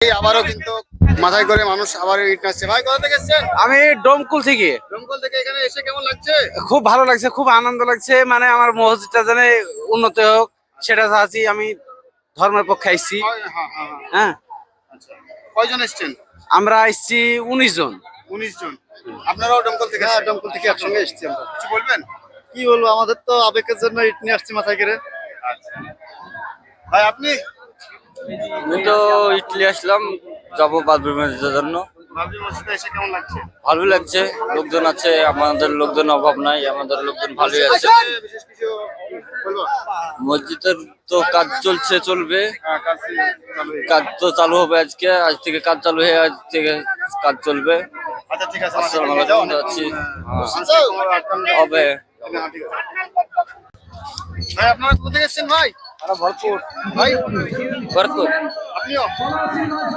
আবারও কিন্তু মাথায় করে মানুষ আবার ইট আসছে। ভাই কোথা থেকে এসেছেন? আমি ডোমকুল থেকে। দমকল থেকে এখানে এসে কেমন লাগছে? খুব ভালো লাগছে, খুব আনন্দ লাগছে। মানে আমার মসজিদটা যেন উন্নত হোক সেটা চাচ্ছি। আমি ধর্মের পক্ষে আসছি। হ্যাঁ, হ্যাঁ, হ্যাঁ। হ্যাঁ, আচ্ছা, কয়জন এসেছেন? আমরা আসছি 19 জন। 19 জন। আপনারাও দমকল থেকে? হ্যাঁ, এসেছেন? দমকল থেকে একসঙ্গে এসেছি আমরা। কিছু বলবেন? কি বলবো, আমাদের তো আবেগের জন্য ইট নিয়ে আসছি মাথায় করে। আচ্ছা, ভাই আপনি? আমি তো ইটলি আসলাম, যাবো বাবরি মসজিদের জন্য। বাবরি মসজিদে এসে কেমন লাগছে? ভালো লাগছে, লোকজন আছে, আমাদের লোকজন অভাব নাই, আমাদের লোকজন ভালোই আছে। বিশেষ কিছু বলবো? মসজিদের তো কাজ চলছে, চলবে, হ্যাঁ, কাজ চালু হয়ে গেছে। কাজ তো চালু হবে আজকে, আজ থেকে কাজ চালু হয়ে আজ থেকে কাজ চলবে। আচ্ছা, ঠিক আছে। আসসালামু আমাদের আলাইকুম, অনেক যাচ্ছি। হবে। হবে। ভাই আপনারা কোথা থেকে এসেছেন ভাই? ভরপুর ভাই ভরপুর। আপনিও?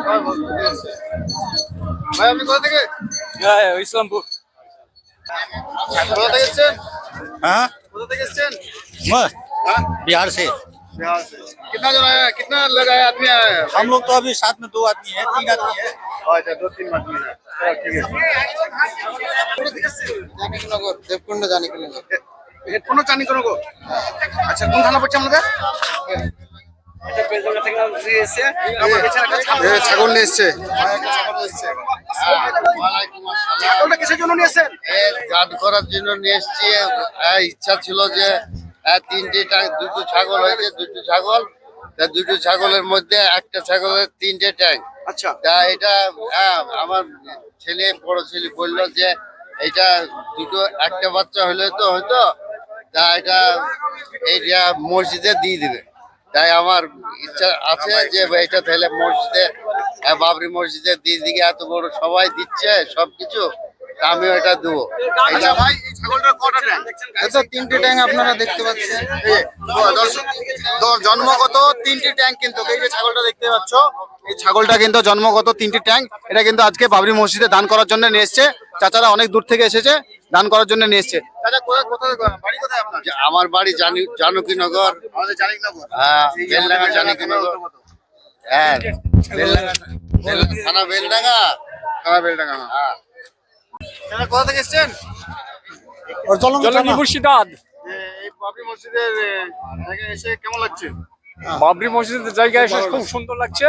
ভাই ভরপুর থেকে এসেছেন। ভাই আপনি কোথা থেকে? ইসলামপুর। কোথা থেকে এসেছেন? हाँ, कोथा থেকে এসেছেন? मैं हाँ? बिहार से। बिहार से। कितना जन आया है? कितना लोग आया आदमी आया है? हम लोग तो अभी साथ में 2 आदमी है, 3 आदमी है। अच्छा, 2-3 आदमी है। चलो, ठीक है। कोथा থেকে এসেছেন? জানিকনগর, দেবকুন্ড জানিকনগর। হেডফোনও চানি কোনো গো? আচ্ছা, কোন থানা পড়ছে আমাদের? ছাগল নিয়ে এসছে। ছাগলটা কিসের জন্য নিয়ে এসছেন? গান করার জন্য নিয়ে এসছি। ইচ্ছা ছিল যে দুটো ছাগল হয়েছে, দুটো ছাগল, তা দুটো ছাগলের মধ্যে একটা ছাগলের 3টে ট্যাঙ্ক। আচ্ছা, তা এটা আমার ছেলে, বড় ছেলে বললো যে এটা দুটো একটা বাচ্চা হলে তো হয়তো, তা এটা মসজিদে দিয়ে দিবে। তাই আমার ইচ্ছা আছে যে এটা তাহলে মসজিদে, বাবরি মসজিদে দিয়ে দিকে, এত বড় সবাই দিচ্ছে সবকিছু, তা আমিও এটা দেবো। আচ্ছা ভাই, এই ছাগলটার কটা ট্যাঙ্ক? এত 3টে ট্যাঙ্ক আপনারা দেখতে পাচ্ছেন। দর্শক, জন্মগত 3টি ট্যাঙ্ক কিন্তু এই যে ছাগলটা দেখতে পাচ্ছ, এই ছাগলটা কিন্তু জন্মগত 3টি ট্যাঙ্ক। এটা কিন্তু আজকে বাবরি মসজিদে দান করার জন্য নিয়ে এসছে। চাচারা অনেক দূর থেকে এসেছে, দান করার জন্য নিয়ে এসছে। চাচা কোথায় বাড়ি কোথায় আপনার? আমার বাড়ি জানকীনগর। আমাদের জানিকনগর। হ্যাঁ, বেলডাঙ্গা জানকীনগর। হ্যাঁ, বেলডাঙ্গা থানা, বেলডাঙ্গা। হ্যাঁ, বেলডাঙ্গা। হ্যাঁ। চাচা কোথা থেকে এসেছেন? জলঙ্গি মুর্শিদাবাদ। এই বাবরি মসজিদের জায়গায় এসে কেমন লাগছে? বাবরি মসজিদের জায়গায় এসে খুব সুন্দর লাগছে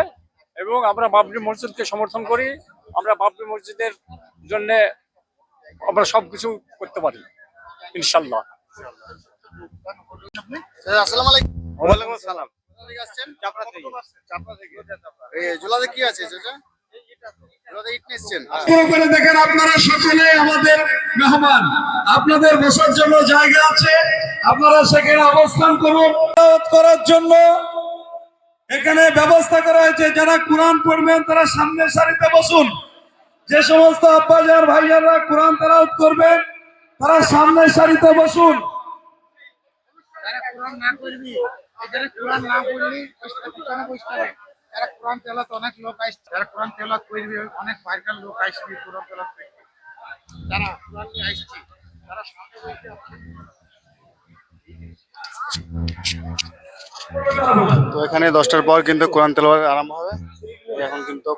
এবং আমরা বাবরি মসজিদকে সমর্থন করি। আমরা বাবরি মসজিদের জন্য আমরা সবকিছু করতে পারি ইনশাল্লাহ। চাচা, আসসালামু আলাইকুম। ওয়ালাইকুম আসসালাম। কোথা থেকে আসছেন? চাপড়া থেকে। চাপড়া থেকে। এই ঝোলাতে কি আছে চাচা? ঝোলাতে ইট নিয়ে এসছেন? করে দেখেন, আপনারা সকলে আমাদের মেহমান, আপনাদের বসার জন্য জায়গা আছে, আপনারা সেখানে অবস্থান করুন। ইবাদত করার জন্য এখানে ব্যবস্থা করা হয়েছে। যারা কোরআন পড়বেন তারা সামনের সারিতে বসুন। যে সমস্ত আব্বাজান ভাইজানরা কোরআন তেলাওয়াত করবেন তারা সামনের সারিতে বসুন। যারা কোরআন না পড়বি, যারা কোরআন না পড়লি পিছনে বসতে হবে। যারা কোরআন তেলাওয়াত অনেক লোক আসছে, যারা কোরআন তেলাওয়াত করবি অনেক বাইরের লোক আসবে কোরআন তেলাওয়াত করতে। যারা কোরআন নিয়ে আসছে তারা সামনে বসে আছে। তো এখানে 10টার পর কিন্তু কোরআন তেলাওয়াত আরম্ভ হবে। এখন কিন্তু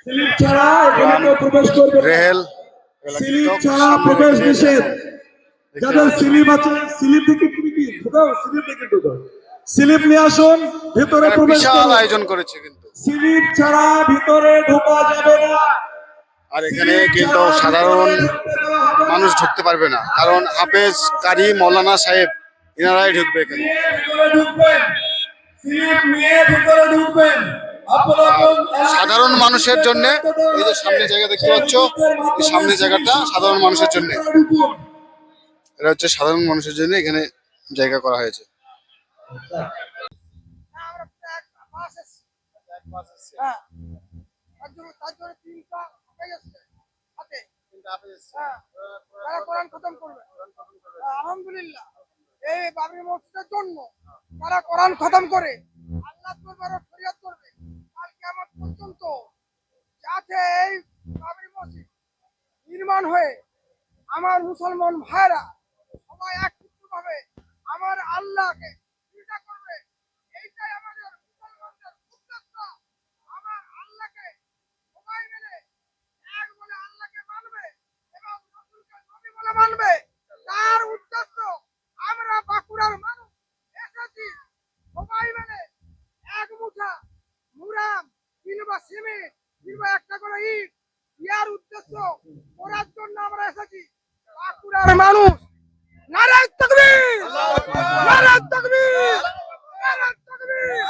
স্লিপ ছাড়া এখানে কেউ প্রবেশ করবে না। রেহেল স্লিপ ছাড়া প্রবেশ নিষেধ। যাদের স্লিপ আছে স্লিপ থেকে ঢুকাও, স্লিপ থেকে ঢুকাও। স্লিপ নিয়ে আসুন, ভিতরে প্রবেশ বিশাল করুন। আয়োজন করেছে কিন্তু। স্লিপ ছাড়া ভিতরে ঢোকা যাবে না। আর এখানে কিন্তু সাধারণ মানুষ ঢুকতে পারবে না, কারণ হাফেজ কারি মৌলানা সাহেব এনারাই ঢুকবে এখানে। নিয়ে ভিতরে ঢুকবেন, স্লিপ নিয়ে ভিতরে ঢুকবেন। সাধারণ মানুষের জন্য এই যে সামনে জায়গা দেখতে পাচ্ছ, এই সামনে জায়গাটা সাধারণ মানুষের জন্য। এটা হচ্ছে সাধারণ মানুষের জন্য এখানে জায়গা করা হয়েছে। আলহামদুলিল্লাহ, এই বাবরি মসজিদের জন্য তারা কোরআন খতম করে আল্লাহ দরবারে ফরিয়াদ করবে কাল কিয়ামত পর্যন্ত, যাতে এই বাবরি মসজিদ নির্মাণ হয়ে আমার মুসলমান ভাইরা সবাই একত্রিতভাবে আমার আল্লাহকে পূজা করবে। এইটাই আমাদের মুসলমানদের উদ্দেশ্য। আমার আল্লাহকে মানবে তার উদ্দেশ্য আমরা বাঁকুড়ার মানুষ এসেছি সবাই মিলে এক মুঠা মুরাম কিংবা সিমেন্ট কিংবা একটা করে ইট ইয়ার উদ্দেশ্য করার জন্য আমরা এসেছি বাঁকুড়ার মানুষ নারায়ণ তাকবীর নারায়ণ তাকবীর নারায়ণ তাকবীর